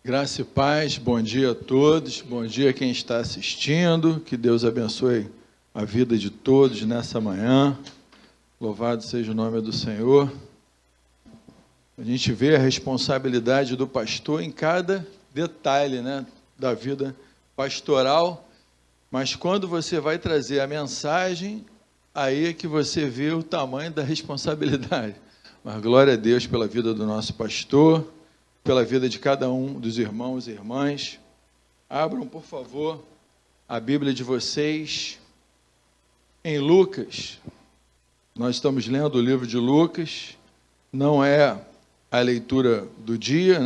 Graça e paz, bom dia a todos, bom dia a quem está assistindo, que Deus abençoe a vida de todos nessa manhã, louvado seja o nome do Senhor. A gente vê a responsabilidade do pastor em cada detalhe, da vida pastoral, mas quando você vai trazer a mensagem, aí é que você vê o tamanho da responsabilidade. Mas glória a Deus pela vida do nosso pastor, pela vida de cada um dos irmãos e irmãs. Abram, por favor, a Bíblia de vocês em Lucas. Nós estamos lendo o livro de Lucas. Não é a leitura do dia,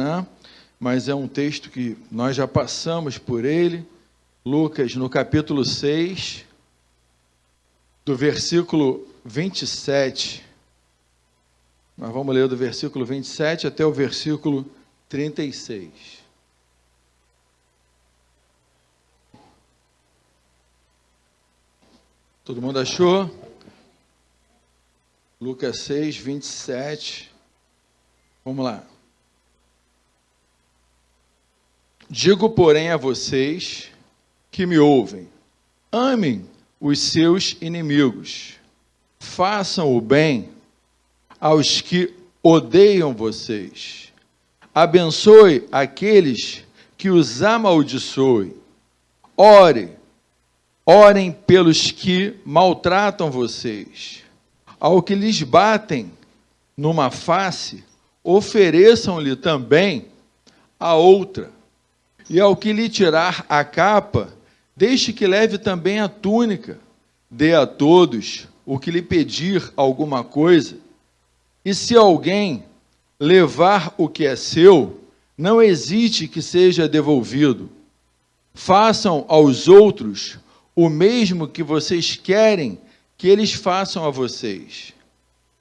mas é um texto que nós já passamos por ele. Lucas, no capítulo 6, do versículo 27. Nós vamos ler do versículo 27 até o versículo 36. Todo mundo achou? Lucas 6, 27. Vamos lá. Digo, porém, a vocês que me ouvem, amem os seus inimigos, façam o bem aos que odeiam vocês, abençoe aqueles que os amaldiçoem, orem pelos que maltratam vocês, ao que lhes batem numa face, ofereçam-lhe também a outra, e ao que lhe tirar a capa, deixe que leve também a túnica, dê a todos o que lhe pedir alguma coisa, e se alguém levar o que é seu, não hesite que seja devolvido. Façam aos outros o mesmo que vocês querem que eles façam a vocês.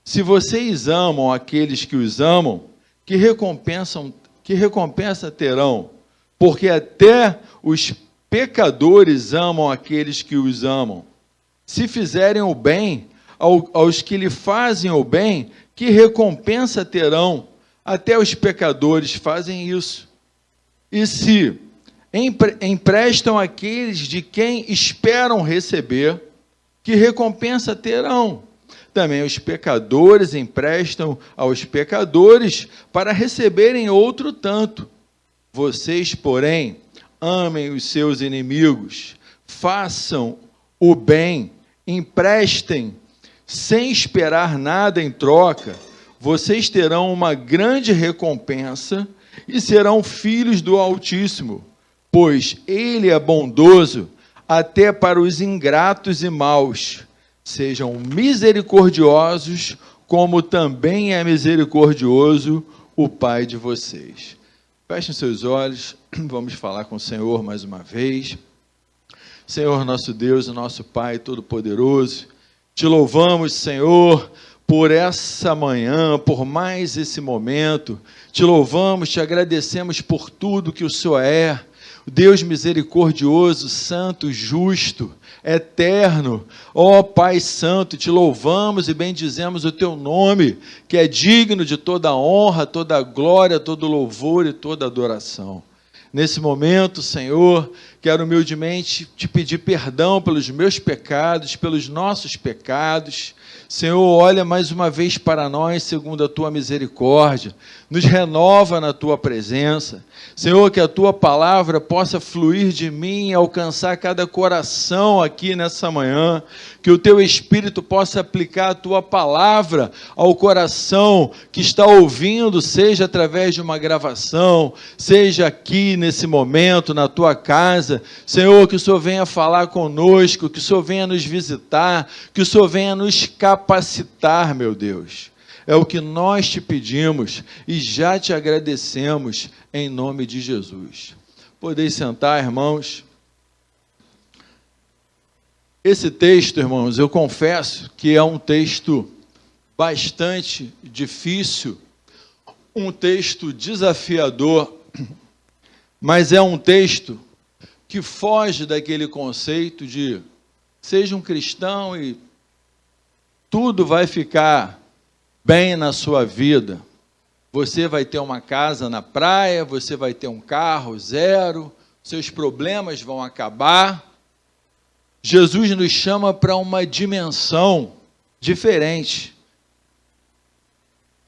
Se vocês amam aqueles que os amam, que recompensa terão? Porque até os pecadores amam aqueles que os amam. Se fizerem o bem aos que lhe fazem o bem, que recompensa terão? Até os pecadores fazem isso. E se emprestam àqueles de quem esperam receber, que recompensa terão? Também os pecadores emprestam aos pecadores para receberem outro tanto. Vocês, porém, amem os seus inimigos, façam o bem, emprestem sem esperar nada em troca, vocês terão uma grande recompensa e serão filhos do Altíssimo, pois Ele é bondoso até para os ingratos e maus. Sejam misericordiosos, como também é misericordioso o Pai de vocês. Fechem seus olhos, vamos falar com o Senhor mais uma vez. Senhor, nosso Deus e nosso Pai Todo-Poderoso, te louvamos, Senhor, por essa manhã, por mais esse momento. Te louvamos, te agradecemos por tudo que o Senhor é. Deus misericordioso, santo, justo, eterno. Ó Pai Santo, te louvamos e bendizemos o teu nome, que é digno de toda honra, toda glória, todo louvor e toda adoração. Nesse momento, Senhor, quero humildemente te pedir perdão pelos meus pecados, pelos nossos pecados. Senhor, olha mais uma vez para nós, segundo a tua misericórdia. Nos renova na tua presença. Senhor, que a tua palavra possa fluir de mim e alcançar cada coração aqui nessa manhã. Que o teu Espírito possa aplicar a tua palavra ao coração que está ouvindo, seja através de uma gravação, seja aqui nesse momento, na tua casa. Senhor, que o Senhor venha falar conosco, que o Senhor venha nos visitar, que o Senhor venha nos capacitar, meu Deus. É o que nós te pedimos e já te agradecemos em nome de Jesus. Podeis sentar, irmãos. Esse texto, irmãos, eu confesso que é um texto bastante difícil, um texto desafiador, mas é um texto que foge daquele conceito de seja um cristão e tudo vai ficar bem na sua vida. Você vai ter uma casa na praia, você vai ter um carro zero, seus problemas vão acabar. Jesus nos chama para uma dimensão diferente.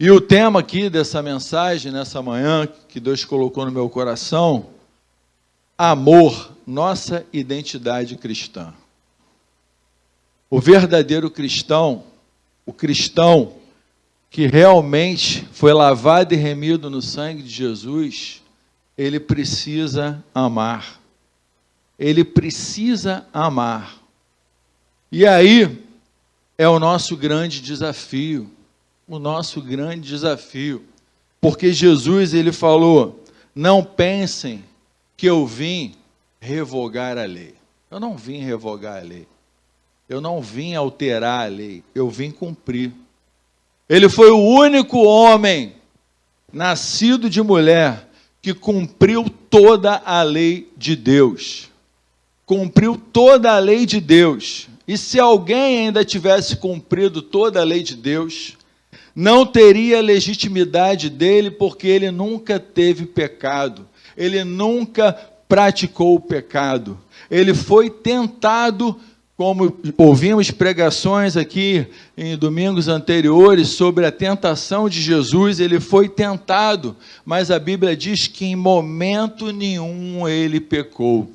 E o tema aqui dessa mensagem, nessa manhã, que Deus colocou no meu coração, amor, nossa identidade cristã. O verdadeiro cristão, o cristão que realmente foi lavado e remido no sangue de Jesus, ele precisa amar. Ele precisa amar. E aí é o nosso grande desafio. O nosso grande desafio. Porque Jesus, ele falou, não pensem que eu vim revogar a lei. Eu não vim revogar a lei. Eu não vim alterar a lei. Eu vim cumprir. Ele foi o único homem nascido de mulher que cumpriu toda a lei de Deus. Cumpriu toda a lei de Deus. E se alguém ainda tivesse cumprido toda a lei de Deus, não teria legitimidade dele, porque ele nunca teve pecado. Ele nunca praticou o pecado. Ele foi tentado, como ouvimos pregações aqui em domingos anteriores sobre a tentação de Jesus, ele foi tentado, mas a Bíblia diz que em momento nenhum ele pecou.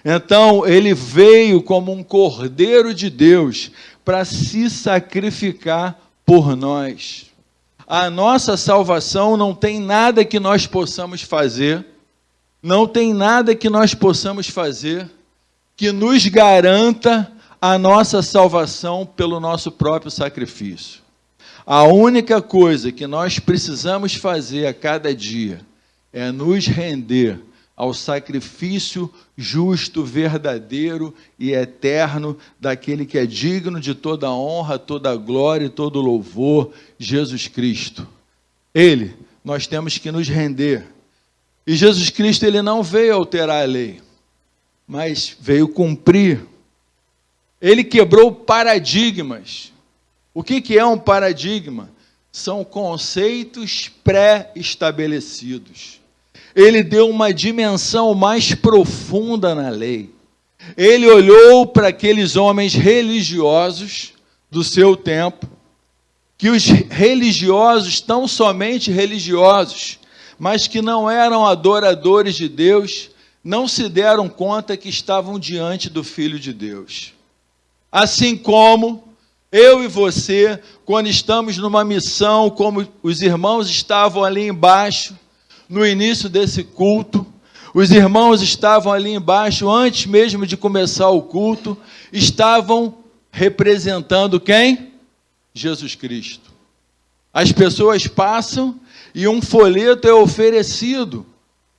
Então, ele veio como um cordeiro de Deus para se sacrificar por nós. A nossa salvação não tem nada que nós possamos fazer, não tem nada que nós possamos fazer que nos garanta a nossa salvação pelo nosso próprio sacrifício. A única coisa que nós precisamos fazer a cada dia é nos render ao sacrifício justo, verdadeiro e eterno daquele que é digno de toda honra, toda glória e todo louvor, Jesus Cristo. Ele, nós temos que nos render. E Jesus Cristo, ele não veio alterar a lei, mas veio cumprir. Ele quebrou paradigmas. O que é um paradigma? São conceitos pré-estabelecidos. Ele deu uma dimensão mais profunda na lei. Ele olhou para aqueles homens religiosos do seu tempo, que os religiosos, tão somente religiosos, mas que não eram adoradores de Deus, não se deram conta que estavam diante do Filho de Deus. Assim como eu e você, quando estamos numa missão, como os irmãos estavam ali embaixo, no início desse culto, os irmãos estavam ali embaixo, antes mesmo de começar o culto, estavam representando quem? Jesus Cristo. As pessoas passam e um folheto é oferecido,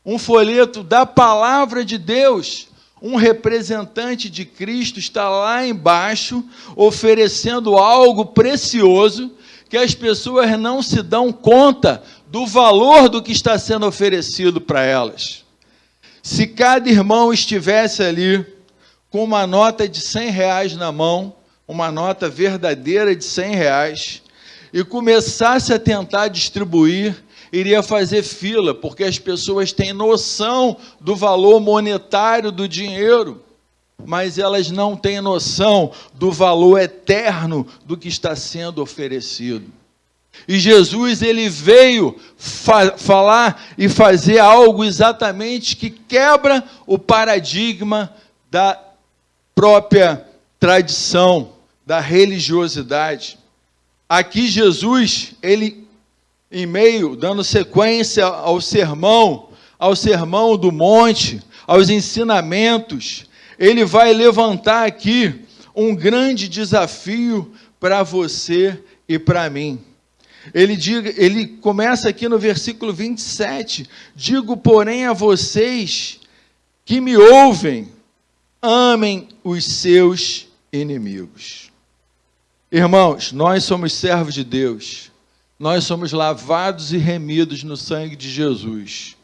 um folheto da palavra de Deus. Um representante de Cristo está lá embaixo, oferecendo algo precioso, que as pessoas não se dão conta do valor do que está sendo oferecido para elas. Se cada irmão estivesse ali com uma nota de R$100 na mão, uma nota verdadeira de R$100, e começasse a tentar distribuir, iria fazer fila, porque as pessoas têm noção do valor monetário do dinheiro, mas elas não têm noção do valor eterno do que está sendo oferecido. E Jesus, ele veio falar e fazer algo exatamente que quebra o paradigma da própria tradição, da religiosidade. Aqui Jesus, ele, em meio, dando sequência ao sermão do monte, aos ensinamentos, ele vai levantar aqui um grande desafio para você e para mim. Ele começa aqui no versículo 27, digo, porém, a vocês que me ouvem, amem os seus inimigos. Irmãos, nós somos servos de Deus, nós somos lavados e remidos no sangue de Jesus,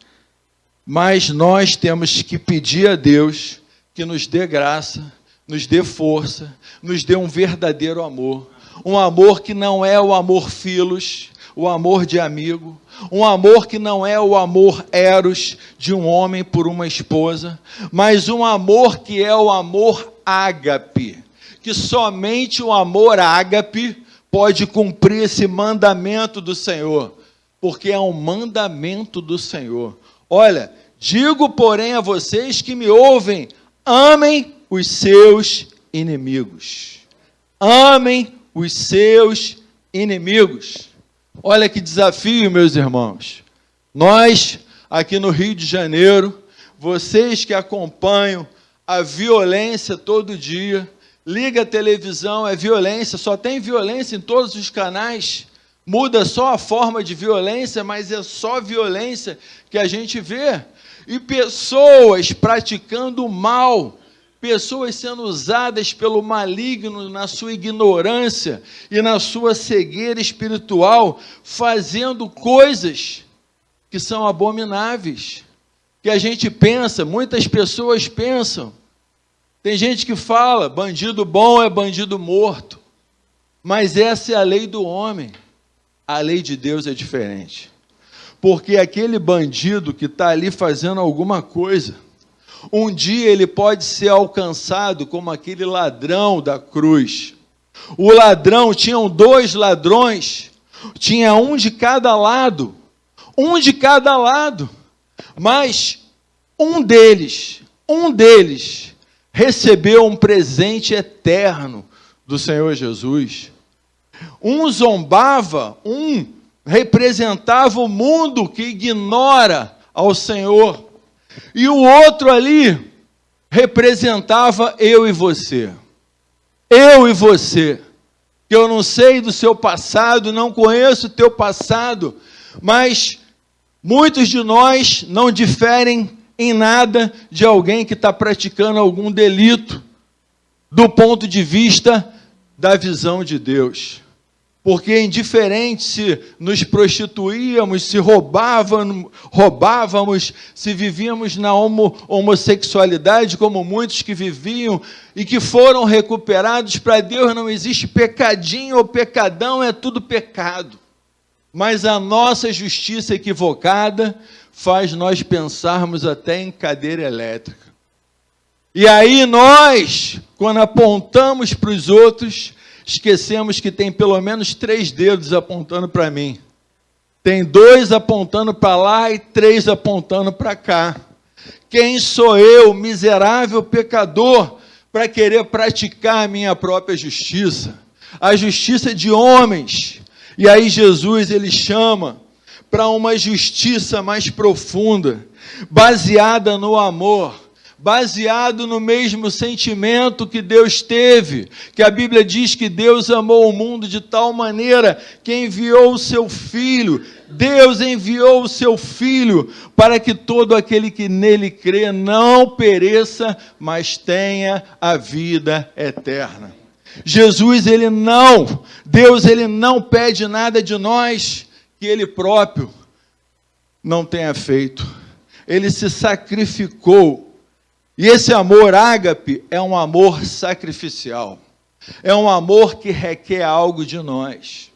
mas nós temos que pedir a Deus que nos dê graça, nos dê força, nos dê um verdadeiro amor, um amor que não é o amor filos, o amor de amigo, um amor que não é o amor eros de um homem por uma esposa, mas um amor que é o amor ágape, que somente o amor ágape pode cumprir esse mandamento do Senhor, porque é um mandamento do Senhor. Olha, digo, porém, a vocês que me ouvem, amem os seus inimigos. Amem os seus inimigos. Olha que desafio, meus irmãos. Nós, aqui no Rio de Janeiro, vocês que acompanham a violência todo dia, liga a televisão, é violência, só tem violência em todos os canais, muda só a forma de violência, mas é só violência que a gente vê. E pessoas praticando mal, pessoas sendo usadas pelo maligno na sua ignorância e na sua cegueira espiritual, fazendo coisas que são abomináveis, que a gente pensa, muitas pessoas pensam. Tem gente que fala, bandido bom é bandido morto, mas essa é a lei do homem. A lei de Deus é diferente, porque aquele bandido que está ali fazendo alguma coisa, um dia ele pode ser alcançado como aquele ladrão da cruz. O ladrão, tinham 2 ladrões, tinha um de cada lado, mas um deles recebeu um presente eterno do Senhor Jesus. Um zombava, um representava o mundo que ignora ao Senhor. E o outro ali representava eu e você. Eu e você. Que eu não sei do seu passado, não conheço o teu passado, mas muitos de nós não diferem em nada de alguém que está praticando algum delito, do ponto de vista da visão de Deus. Porque indiferente se nos prostituíamos, se roubávamos, se vivíamos na homossexualidade, como muitos que viviam e que foram recuperados, para Deus não existe pecadinho ou pecadão, é tudo pecado. Mas a nossa justiça equivocada faz nós pensarmos até em cadeira elétrica. E aí nós, quando apontamos para os outros, esquecemos que tem pelo menos 3 dedos apontando para mim. Tem 2 apontando para lá e 3 apontando para cá. Quem sou eu, miserável pecador, para querer praticar a minha própria justiça? A justiça de homens. E aí Jesus, ele chama para uma justiça mais profunda, baseada no amor, baseado no mesmo sentimento que Deus teve, que a Bíblia diz que Deus amou o mundo de tal maneira que enviou o seu Filho. Deus enviou o seu Filho para que todo aquele que nele crê não pereça, mas tenha a vida eterna. Deus ele não pede nada de nós que Ele próprio não tenha feito. Ele se sacrificou. E esse amor ágape é um amor sacrificial. É um amor que requer algo de nós.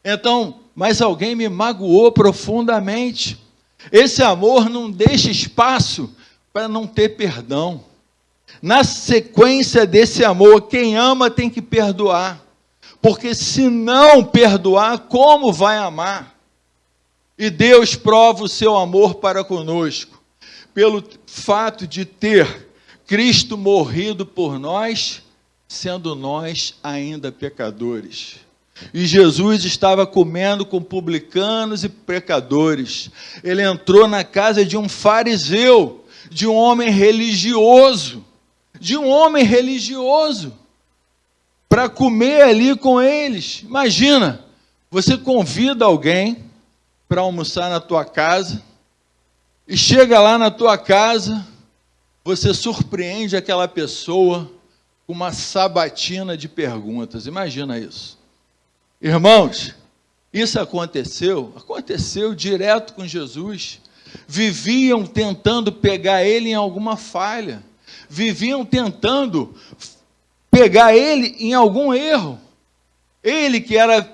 Então, mas alguém me magoou profundamente. Esse amor não deixa espaço para não ter perdão. Na sequência desse amor, quem ama tem que perdoar. Porque se não perdoar, como vai amar? E Deus prova o seu amor para conosco, pelo fato de ter Cristo morrido por nós, sendo nós ainda pecadores. E Jesus estava comendo com publicanos e pecadores. Ele entrou na casa de um fariseu, de um homem religioso, para comer ali com eles. Imagina, você convida alguém para almoçar na tua casa, e chega lá na tua casa, você surpreende aquela pessoa com uma sabatina de perguntas. Imagina isso. Irmãos, isso aconteceu direto com Jesus. Viviam tentando pegar ele em alguma falha, viviam tentando pegar ele em algum erro. Ele que era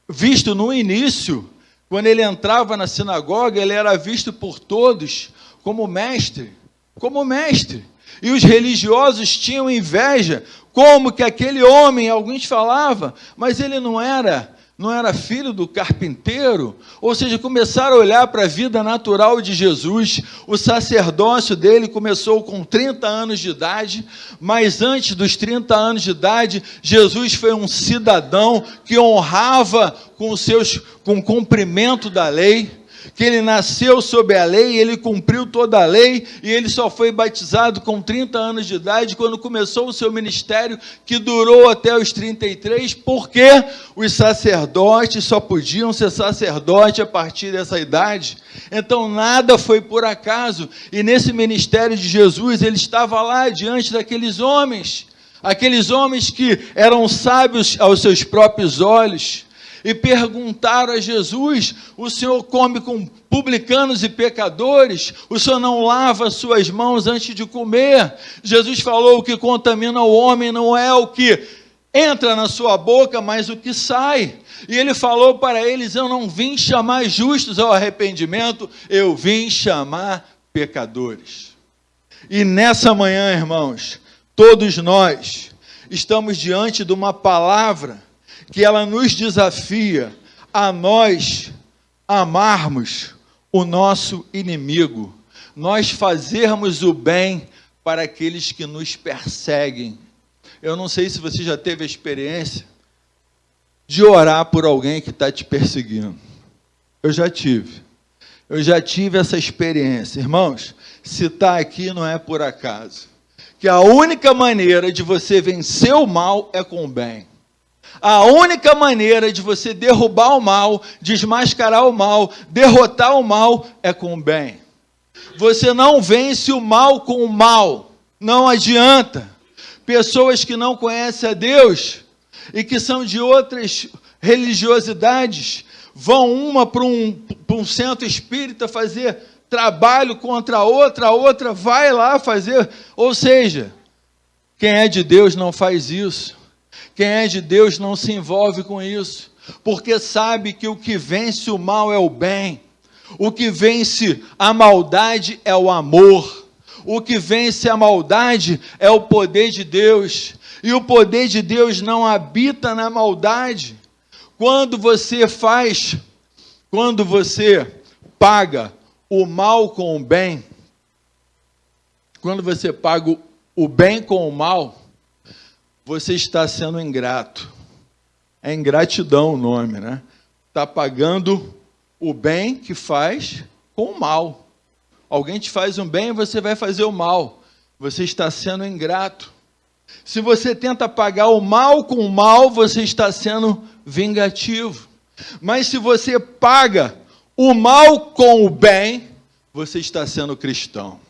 visto no início Quando ele entrava na sinagoga, ele era visto por todos como mestre, como mestre. E os religiosos tinham inveja, como que aquele homem, alguns falavam, mas ele não era filho do carpinteiro, ou seja, começaram a olhar para a vida natural de Jesus. O sacerdócio dele começou com 30 anos de idade, mas antes dos 30 anos de idade, Jesus foi um cidadão que honrava com o cumprimento da lei, que ele nasceu sob a lei, ele cumpriu toda a lei, e ele só foi batizado com 30 anos de idade, quando começou o seu ministério, que durou até os 33, porque os sacerdotes só podiam ser sacerdote a partir dessa idade. Então nada foi por acaso, e nesse ministério de Jesus, ele estava lá diante daqueles homens que eram sábios aos seus próprios olhos, e perguntaram a Jesus: o Senhor come com publicanos e pecadores? O Senhor não lava suas mãos antes de comer? Jesus falou: o que contamina o homem não é o que entra na sua boca, mas o que sai. E ele falou para eles: eu não vim chamar justos ao arrependimento, eu vim chamar pecadores. E nessa manhã, irmãos, todos nós estamos diante de uma palavra que ela nos desafia a nós amarmos o nosso inimigo, nós fazermos o bem para aqueles que nos perseguem. Eu não sei se você já teve a experiência de orar por alguém que está te perseguindo. Eu já tive essa experiência. Irmãos, se está aqui não é por acaso, que a única maneira de você vencer o mal é com o bem. A única maneira de você derrubar o mal, desmascarar o mal, derrotar o mal, é com o bem. Você não vence o mal com o mal, não adianta. Pessoas que não conhecem a Deus e que são de outras religiosidades, vão uma para um centro espírita fazer trabalho contra a outra vai lá fazer. Ou seja, quem é de Deus não faz isso. Quem é de Deus não se envolve com isso, porque sabe que o que vence o mal é o bem, o que vence a maldade é o amor, o que vence a maldade é o poder de Deus, e o poder de Deus não habita na maldade. Quando você paga o mal com o bem, quando você paga o bem com o mal, você está sendo ingrato. É ingratidão o nome, né? Está pagando o bem que faz com o mal. Alguém te faz um bem, você vai fazer o mal. Você está sendo ingrato. Se você tenta pagar o mal com o mal, você está sendo vingativo. Mas se você paga o mal com o bem, você está sendo cristão.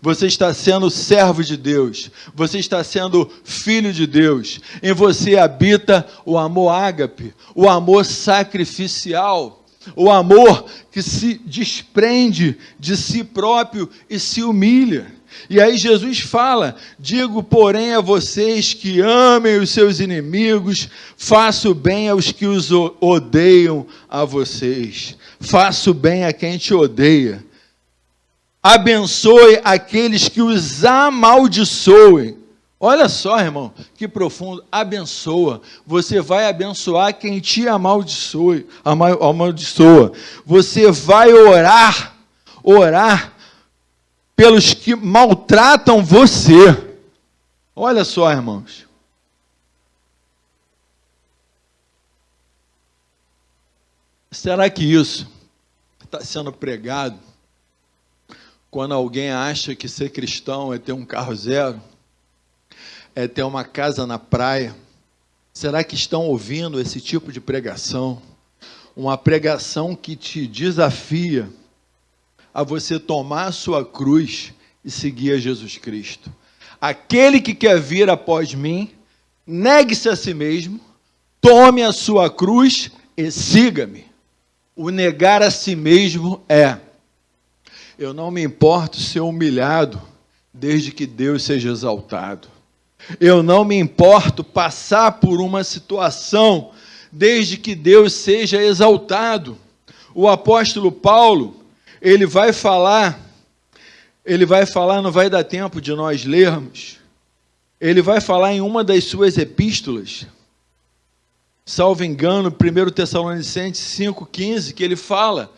Você está sendo servo de Deus, você está sendo filho de Deus, em você habita o amor ágape, o amor sacrificial, o amor que se desprende de si próprio e se humilha. E aí Jesus fala: digo, porém, a vocês que amem os seus inimigos, faço bem aos que os odeiam a vocês, faço bem a quem te odeia. Abençoe aqueles que os amaldiçoem. Olha só, irmão, que profundo. Abençoa. Você vai abençoar quem te amaldiçoa. Você vai orar pelos que maltratam você. Olha só, irmãos. Será que isso está sendo pregado quando alguém acha que ser cristão é ter um carro zero, é ter uma casa na praia? Será que estão ouvindo esse tipo de pregação? Uma pregação que te desafia a você tomar a sua cruz e seguir a Jesus Cristo. Aquele que quer vir após mim, negue-se a si mesmo, tome a sua cruz e siga-me. O negar a si mesmo é: eu não me importo ser humilhado, desde que Deus seja exaltado. Eu não me importo passar por uma situação, desde que Deus seja exaltado. o apóstolo Paulo, ele vai falar, não vai dar tempo de nós lermos, ele vai falar em uma das suas epístolas, salvo engano, 1 Tessalonicenses 5,15, que ele fala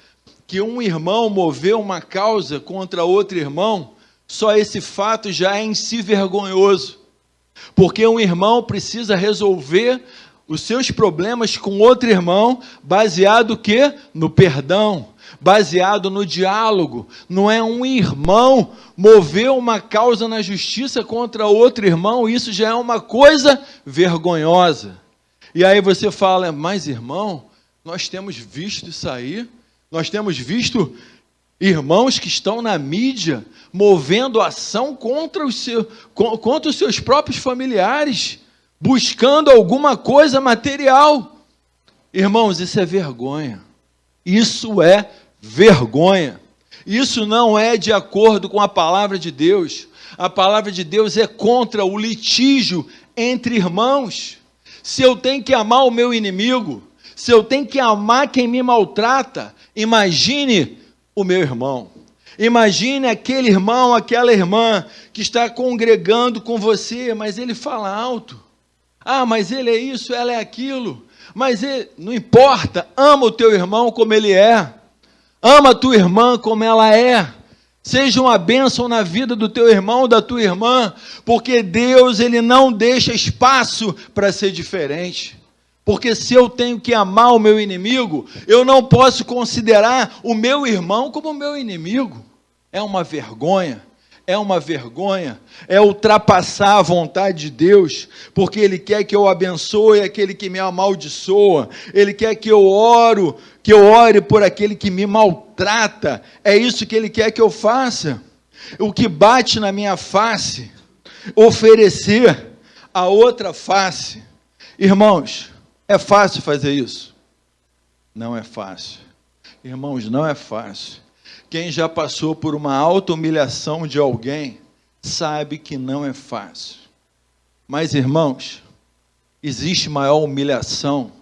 que um irmão moveu uma causa contra outro irmão, só esse fato já é em si vergonhoso, porque um irmão precisa resolver os seus problemas com outro irmão, baseado o quê? No perdão, baseado no diálogo. Não é um irmão mover uma causa na justiça contra outro irmão, isso já é uma coisa vergonhosa. E aí você fala, mas irmão, nós temos visto isso aí, nós temos visto irmãos que estão na mídia movendo ação contra os seus próprios familiares, buscando alguma coisa material. Irmãos, isso é vergonha. Isso é vergonha. Isso não é de acordo com a palavra de Deus. A palavra de Deus é contra o litígio entre irmãos. Se eu tenho que amar o meu inimigo, se eu tenho que amar quem me maltrata, imagine o meu irmão. Imagine aquele irmão, aquela irmã que está congregando com você, mas ele fala alto. Ah, mas ele é isso, ela é aquilo. Mas ele, não importa, ama o teu irmão como ele é. Ama a tua irmã como ela é. Seja uma bênção na vida do teu irmão, da tua irmã, porque Deus, ele não deixa espaço para ser diferente. Porque se eu tenho que amar o meu inimigo, eu não posso considerar o meu irmão como meu inimigo. É uma vergonha, é ultrapassar a vontade de Deus, porque Ele quer que eu abençoe aquele que me amaldiçoa, Ele quer que eu ore por aquele que me maltrata, é isso que Ele quer que eu faça. O que bate na minha face, oferecer a outra face. Irmãos, é fácil fazer isso? Não é fácil. Irmãos, não é fácil. Quem já passou por uma auto-humilhação de alguém, sabe que não é fácil. Mas, irmãos, existe maior humilhação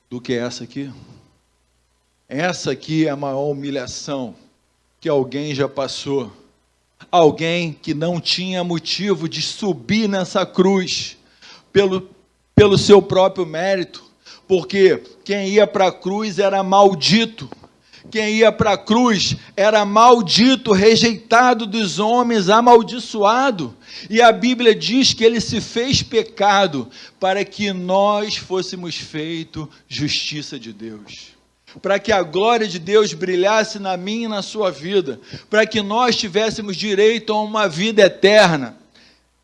do que essa aqui? Essa aqui é a maior humilhação que alguém já passou. Alguém que não tinha motivo de subir nessa cruz pelo seu próprio mérito, porque quem ia para a cruz era maldito. Quem ia para a cruz era maldito, rejeitado dos homens, amaldiçoado. E a Bíblia diz que ele se fez pecado para que nós fôssemos feitos justiça de Deus. Para que a glória de Deus brilhasse na minha e na sua vida. Para que nós tivéssemos direito a uma vida eterna.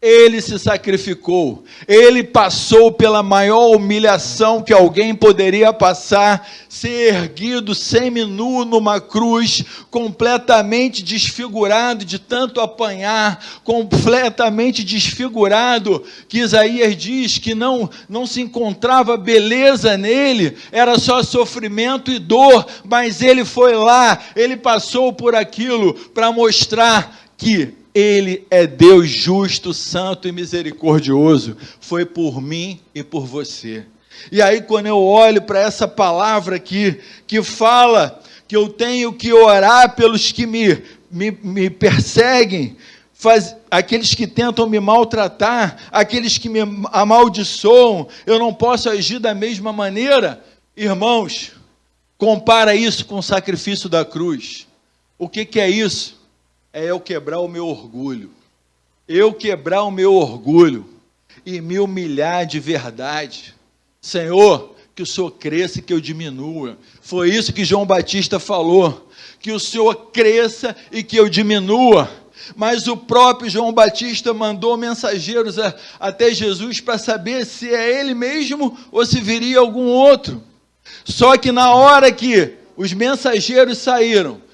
Ele se sacrificou, ele passou pela maior humilhação que alguém poderia passar, ser erguido semi-nu numa cruz, completamente desfigurado de tanto apanhar, completamente desfigurado, que Isaías diz que não se encontrava beleza nele, era só sofrimento e dor, mas ele foi lá, ele passou por aquilo para mostrar que Ele é Deus justo, santo e misericordioso. Foi por mim e por você. E aí, quando eu olho para essa palavra aqui, que fala que eu tenho que orar pelos que me perseguem, aqueles que tentam me maltratar, aqueles que me amaldiçoam, eu não posso agir da mesma maneira. Irmãos, compara isso com o sacrifício da cruz. O que é isso? É eu quebrar o meu orgulho. Eu quebrar o meu orgulho e me humilhar de verdade. Senhor, que o Senhor cresça e que eu diminua. Foi isso que João Batista falou. Que o Senhor cresça e que eu diminua. Mas o próprio João Batista mandou mensageiros até Jesus para saber se é ele mesmo ou se viria algum outro. Só que na hora que os mensageiros saíram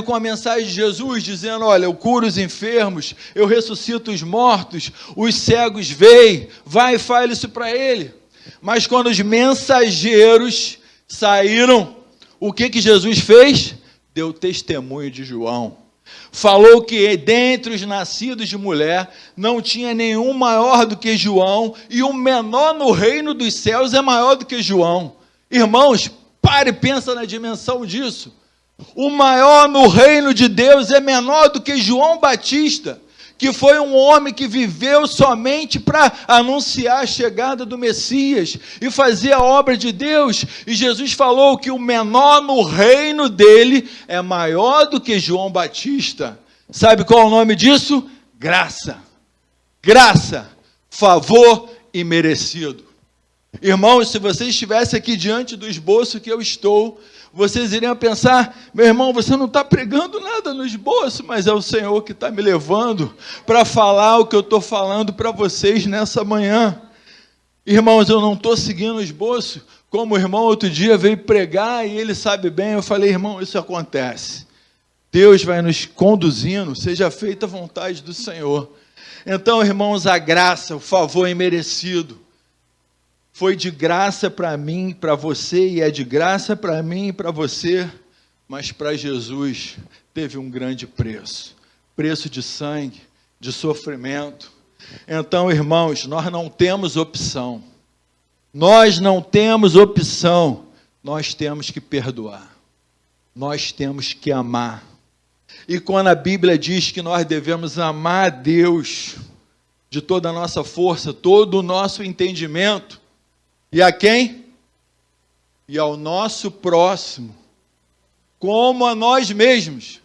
com a mensagem de Jesus, dizendo, olha, eu curo os enfermos, eu ressuscito os mortos, os cegos veem, vai e fale isso para ele. Mas quando os mensageiros saíram, o que Jesus fez? Deu testemunho de João. Falou que dentre os nascidos de mulher, não tinha nenhum maior do que João, e o menor no reino dos céus é maior do que João. Irmãos, Para e pensa na dimensão disso. O maior no reino de Deus é menor do que João Batista, que foi um homem que viveu somente para anunciar a chegada do Messias e fazer a obra de Deus. E Jesus falou que o menor no reino dele é maior do que João Batista. Sabe qual é o nome disso? Graça. Graça, favor e merecido. Irmãos, se vocês estivessem aqui diante do esboço que eu estou, vocês iriam pensar: meu irmão, você não está pregando nada no esboço, mas é o Senhor que está me levando para falar o que eu estou falando para vocês nessa manhã. Irmãos, eu não estou seguindo o esboço, como o irmão outro dia veio pregar e ele sabe bem. Eu falei: irmão, isso acontece. Deus vai nos conduzindo, seja feita a vontade do Senhor. Então, irmãos, a graça, o favor imerecido, foi de graça para mim, para você, e é de graça para mim e para você, mas para Jesus teve um grande preço, preço de sangue, de sofrimento. Então, irmãos, nós não temos opção, nós temos que perdoar, nós temos que amar. E quando a Bíblia diz que nós devemos amar a Deus de toda a nossa força, todo o nosso entendimento, e a quem? E ao nosso próximo, como a nós mesmos.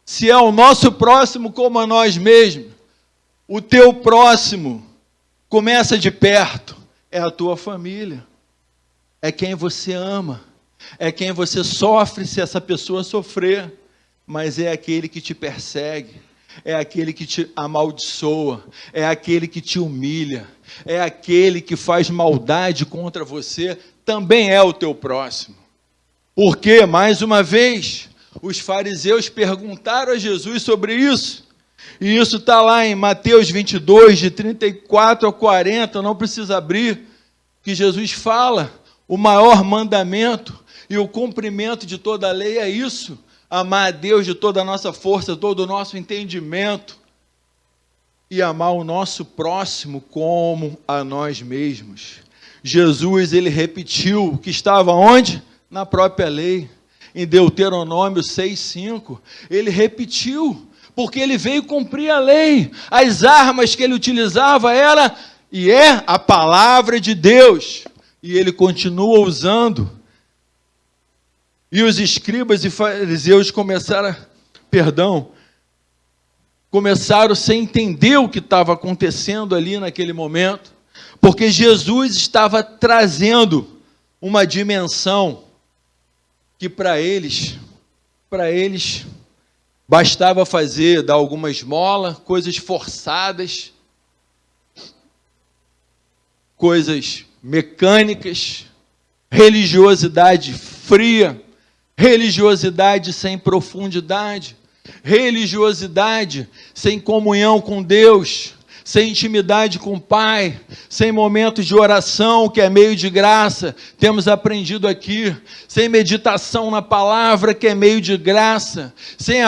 Se é o nosso próximo como a nós mesmos, o teu próximo começa de perto, é a tua família, é quem você ama, é quem você sofre se essa pessoa sofrer, mas é aquele que te persegue, é aquele que te amaldiçoa, é aquele que te humilha, é aquele que faz maldade contra você, também é o teu próximo. Porque, mais uma vez, os fariseus perguntaram a Jesus sobre isso, e isso está lá em Mateus 22, de 34 a 40, não precisa abrir, que Jesus fala, o maior mandamento e o cumprimento de toda a lei é isso: amar a Deus de toda a nossa força, todo o nosso entendimento, e amar o nosso próximo como a nós mesmos. Jesus, ele repetiu o que estava onde? Na própria lei, em Deuteronômio 6,5, ele repetiu, porque ele veio cumprir a lei. As armas que ele utilizava era, e é, a palavra de Deus, e ele continua usando. E os escribas e fariseus começaram sem entender o que estava acontecendo ali naquele momento, porque Jesus estava trazendo uma dimensão que para eles bastava dar alguma esmola, coisas forçadas, coisas mecânicas, religiosidade fria, religiosidade sem profundidade, religiosidade sem comunhão com Deus, sem intimidade com o Pai, sem momentos de oração, que é meio de graça, temos aprendido aqui, sem meditação na palavra, que é meio de graça, sem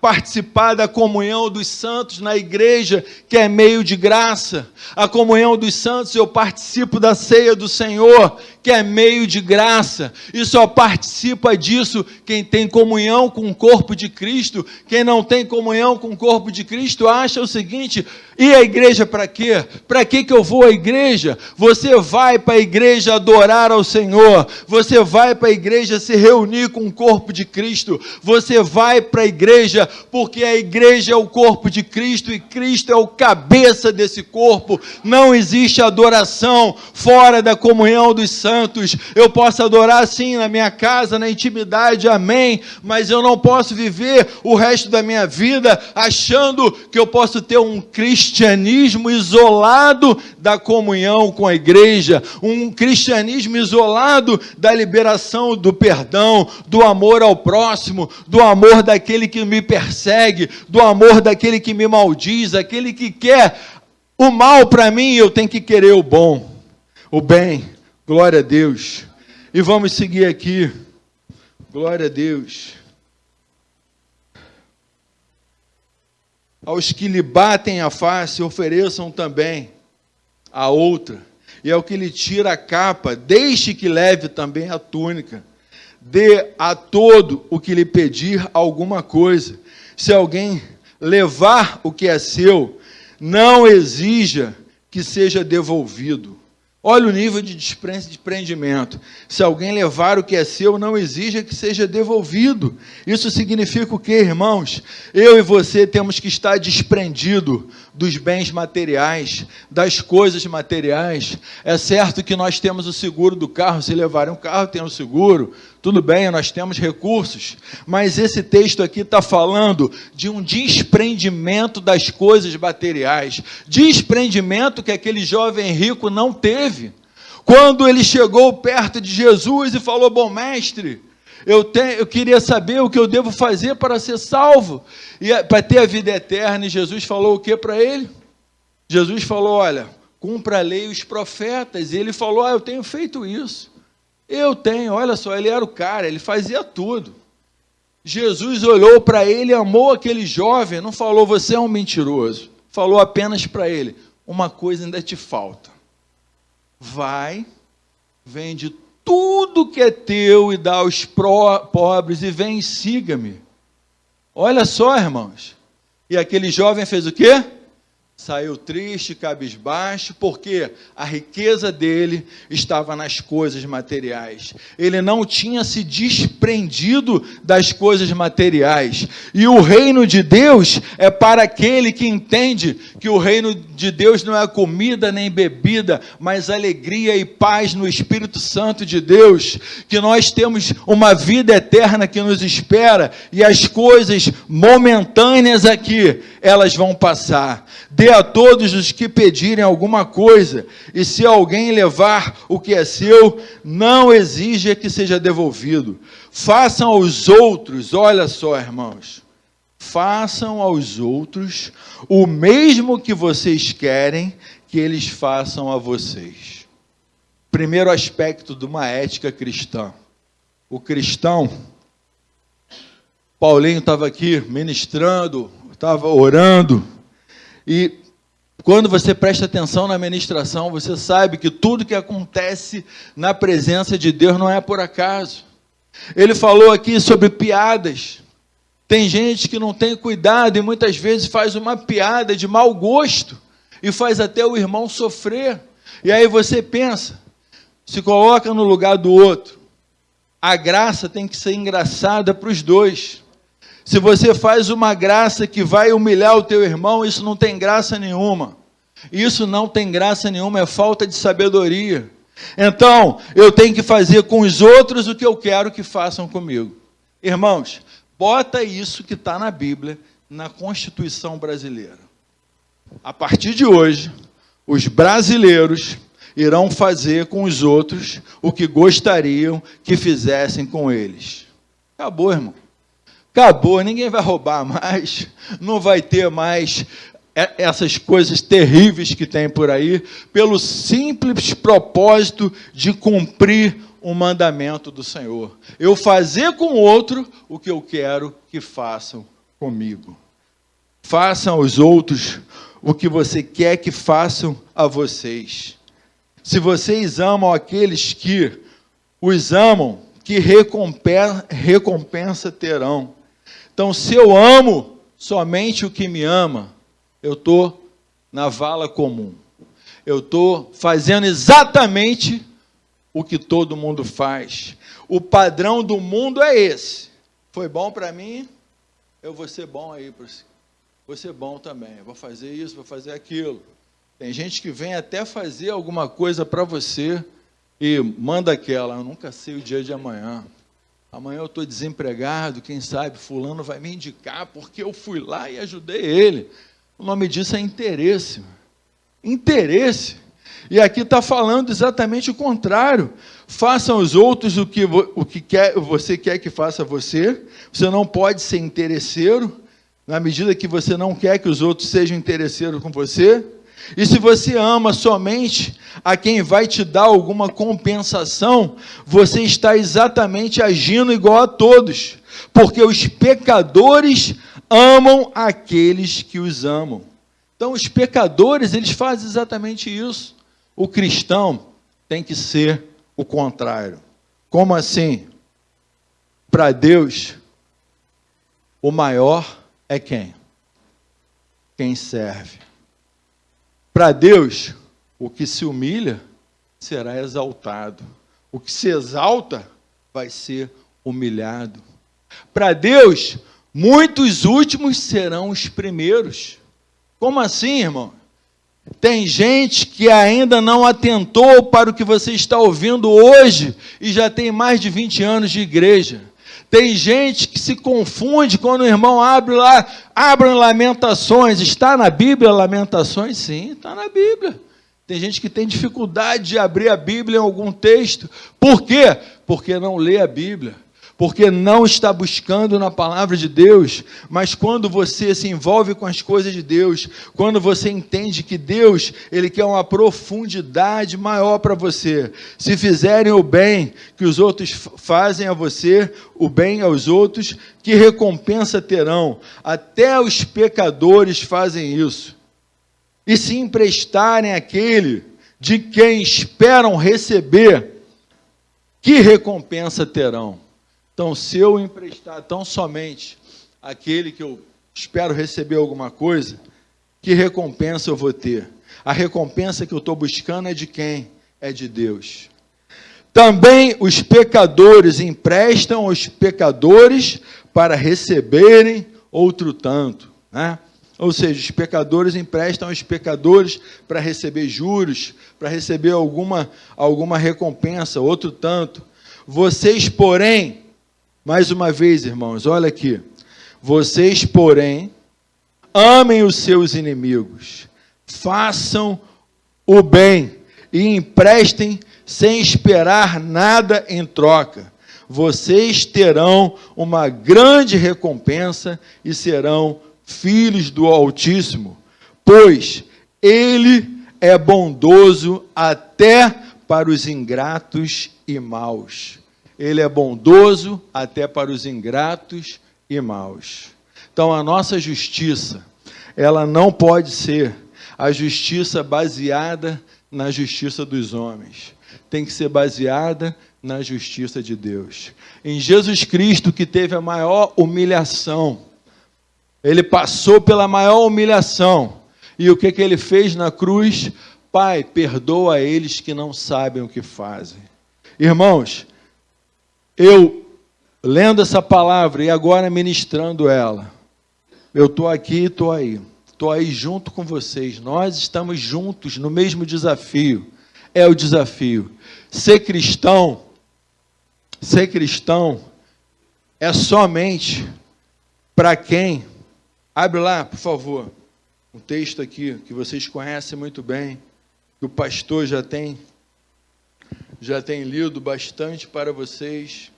participar da comunhão dos santos na igreja, que é meio de graça. A comunhão dos santos, eu participo da ceia do Senhor, que é meio de graça, e só participa disso quem tem comunhão com o corpo de Cristo. Quem não tem comunhão com o corpo de Cristo acha o seguinte: e a igreja para quê? Para que eu vou à igreja? Você vai para a igreja adorar ao Senhor, você vai para a igreja se reunir com o corpo de Cristo, você vai para a igreja porque a igreja é o corpo de Cristo e Cristo é o cabeça desse corpo. Não existe adoração fora da comunhão dos santos. Eu posso adorar sim na minha casa, na intimidade, amém, mas eu não posso viver o resto da minha vida achando que eu posso ter um cristianismo isolado da comunhão com a igreja, um cristianismo isolado da liberação do perdão, do amor ao próximo, do amor daquele que me persegue, do amor daquele que me maldiz, aquele que quer o mal para mim. Eu tenho que querer o bom, o bem. Glória a Deus. E vamos seguir aqui. Glória a Deus. Aos que lhe batem a face, ofereçam também a outra. E ao que lhe tira a capa, deixe que leve também a túnica. dê a todo o que lhe pedir alguma coisa. Se alguém levar o que é seu, não exija que seja devolvido. Olha o nível de desprendimento. Se alguém levar o que é seu, não exija que seja devolvido. Isso significa o quê, irmãos? Eu e você temos que estar desprendido dos bens materiais, das coisas materiais. É certo que nós temos o seguro do carro. Se levarem um carro, tem o seguro. Tudo bem, nós temos recursos, mas esse texto aqui está falando de um desprendimento das coisas materiais, desprendimento que aquele jovem rico não teve. Quando ele chegou perto de Jesus e falou: bom mestre, eu queria saber o que eu devo fazer para ser salvo, e para ter a vida eterna, e Jesus falou o que para ele? Jesus falou: olha, cumpra a lei e os profetas, e ele falou: eu tenho feito isso. Eu tenho, olha só, ele era o cara, ele fazia tudo. Jesus olhou para ele, amou aquele jovem, não falou: você é um mentiroso. Falou apenas para ele: uma coisa ainda te falta. Vai, vende tudo que é teu e dá aos pobres e vem e siga-me. Olha só, irmãos. E aquele jovem fez o quê? Saiu triste, cabisbaixo, porque a riqueza dele estava nas coisas materiais. Ele não tinha se desprendido das coisas materiais. E o reino de Deus é para aquele que entende que o reino de Deus não é comida nem bebida, mas alegria e paz no Espírito Santo de Deus. Que nós temos uma vida eterna que nos espera e as coisas momentâneas aqui, elas vão passar. Dê a todos os que pedirem alguma coisa, e se alguém levar o que é seu, não exija que seja devolvido. Façam aos outros, olha só, irmãos, façam aos outros o mesmo que vocês querem que eles façam a vocês. Primeiro aspecto de uma ética cristã. O cristão, Paulinho estava aqui ministrando, estava orando, e quando você presta atenção na ministração, você sabe que tudo que acontece na presença de Deus não é por acaso. Ele falou aqui sobre piadas. Tem gente que não tem cuidado e muitas vezes faz uma piada de mau gosto e faz até o irmão sofrer. E aí você pensa, se coloca no lugar do outro. A graça tem que ser engraçada para os dois. Se você faz uma graça que vai humilhar o teu irmão, isso não tem graça nenhuma. Isso não tem graça nenhuma, é falta de sabedoria. Então, eu tenho que fazer com os outros o que eu quero que façam comigo. Irmãos, bota isso que está na Bíblia, na Constituição brasileira. A partir de hoje, os brasileiros irão fazer com os outros o que gostariam que fizessem com eles. Acabou, irmão. Acabou, ninguém vai roubar mais, não vai ter mais essas coisas terríveis que tem por aí, pelo simples propósito de cumprir o mandamento do Senhor. Eu fazer com o outro o que eu quero que façam comigo. Façam aos outros o que você quer que façam a vocês. Se vocês amam aqueles que os amam, que recompensa terão. Então, se eu amo somente o que me ama, eu estou na vala comum. Eu estou fazendo exatamente o que todo mundo faz. O padrão do mundo é esse. Foi bom para mim, eu vou ser bom aí para você. Vou ser bom também. Eu vou fazer isso, vou fazer aquilo. Tem gente que vem até fazer alguma coisa para você e manda aquela: eu nunca sei o dia de amanhã. Amanhã eu estou desempregado, quem sabe fulano vai me indicar porque eu fui lá e ajudei ele. O nome disso é interesse. Interesse. E aqui está falando exatamente o contrário. Façam aos outros o que você quer que faça a você. Você não pode ser interesseiro, na medida que você não quer que os outros sejam interesseiros com você. E se você ama somente a quem vai te dar alguma compensação, você está exatamente agindo igual a todos, porque os pecadores amam aqueles que os amam. Então, os pecadores, eles fazem exatamente isso. O cristão tem que ser o contrário. Como assim? Para Deus, o maior é quem? Quem serve. Para Deus, o que se humilha será exaltado. O que se exalta vai ser humilhado. Para Deus, muitos últimos serão os primeiros. Como assim, irmão? Tem gente que ainda não atentou para o que você está ouvindo hoje e já tem mais de 20 anos de igreja. Tem gente que se confunde quando o irmão abre Lamentações. Está na Bíblia Lamentações? Sim, está na Bíblia. Tem gente que tem dificuldade de abrir a Bíblia em algum texto. Por quê? Porque não lê a Bíblia. Porque não está buscando na palavra de Deus. Mas quando você se envolve com as coisas de Deus, quando você entende que Deus, Ele quer uma profundidade maior para você. Se fizerem o bem que os outros fazem a você, o bem aos outros, que recompensa terão? Até os pecadores fazem isso. E se emprestarem àquele de quem esperam receber, que recompensa terão? Então, se eu emprestar tão somente àquele que eu espero receber alguma coisa, que recompensa eu vou ter? A recompensa que eu estou buscando é de quem? É de Deus. Também os pecadores emprestam aos pecadores para receberem outro tanto, né? Ou seja, os pecadores emprestam aos pecadores para receber juros, para receber alguma recompensa, outro tanto. Vocês, porém, mais uma vez, irmãos, olha aqui. Vocês, porém, amem os seus inimigos, façam o bem e emprestem sem esperar nada em troca. Vocês terão uma grande recompensa e serão filhos do Altíssimo, pois Ele é bondoso até para os ingratos e maus. Ele é bondoso até para os ingratos e maus. Então, a nossa justiça, ela não pode ser a justiça baseada na justiça dos homens. Tem que ser baseada na justiça de Deus. Em Jesus Cristo, que teve a maior humilhação, Ele passou pela maior humilhação. E o que Ele fez na cruz? Pai, perdoa eles que não sabem o que fazem. Irmãos, eu lendo essa palavra e agora ministrando ela, eu estou aqui e estou aí. Estou aí junto com vocês. Nós estamos juntos no mesmo desafio. É o desafio. Ser cristão é somente para quem... Abre lá, por favor, um texto aqui que vocês conhecem muito bem, que o pastor já tem lido bastante para vocês.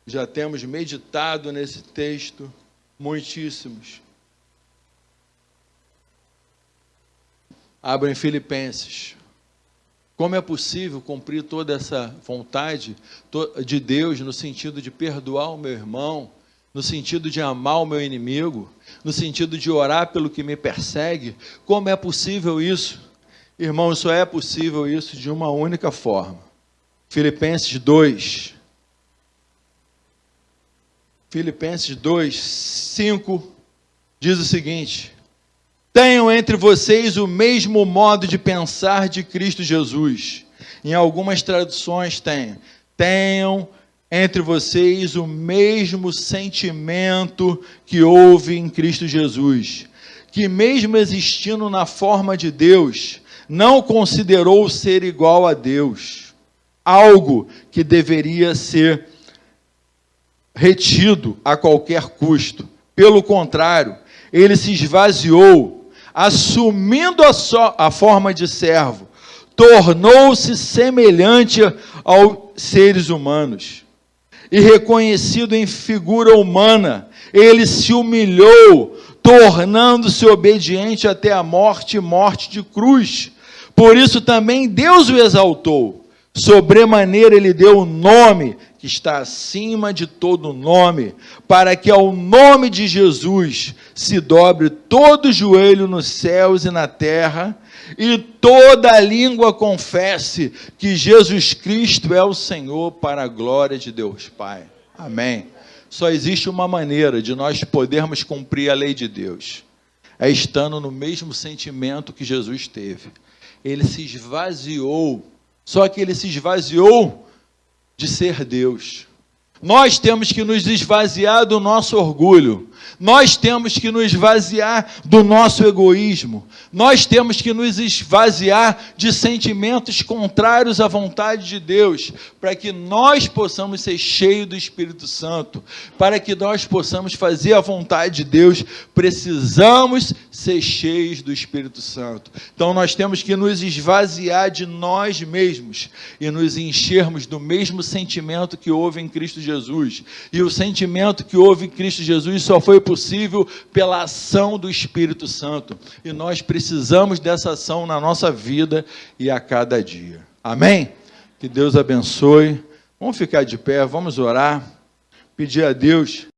Já temos meditado nesse texto muitíssimos. Abra em Filipenses. Como é possível cumprir toda essa vontade de Deus no sentido de perdoar o meu irmão, no sentido de amar o meu inimigo, no sentido de orar pelo que me persegue? Como é possível isso? Irmão, só é possível isso de uma única forma. Filipenses 2. Filipenses 2, 5, diz o seguinte: tenham entre vocês o mesmo modo de pensar de Cristo Jesus. Em algumas traduções tenham entre vocês o mesmo sentimento que houve em Cristo Jesus, que mesmo existindo na forma de Deus, não considerou ser igual a Deus, algo que deveria ser retido a qualquer custo. Pelo contrário, ele se esvaziou, assumindo a forma de servo, tornou-se semelhante aos seres humanos. E reconhecido em figura humana, ele se humilhou, tornando-se obediente até a morte e morte de cruz. Por isso também Deus o exaltou. Sobremaneira ele deu o nome que está acima de todo nome, para que ao nome de Jesus se dobre todo joelho nos céus e na terra, e toda língua confesse que Jesus Cristo é o Senhor, para a glória de Deus Pai. Amém. Só existe uma maneira de nós podermos cumprir a lei de Deus, é estando no mesmo sentimento que Jesus teve. Ele se esvaziou, só que ele se esvaziou de ser Deus. Nós temos que nos esvaziar do nosso orgulho, nós temos que nos esvaziar do nosso egoísmo, nós temos que nos esvaziar de sentimentos contrários à vontade de Deus, para que nós possamos ser cheios do Espírito Santo, para que nós possamos fazer a vontade de Deus, precisamos ser cheios do Espírito Santo. Então nós temos que nos esvaziar de nós mesmos e nos enchermos do mesmo sentimento que houve em Cristo Jesus. E o sentimento que houve em Cristo Jesus só foi possível pela ação do Espírito Santo. E nós precisamos dessa ação na nossa vida e a cada dia. Amém? Que Deus abençoe. Vamos ficar de pé, vamos orar, pedir a Deus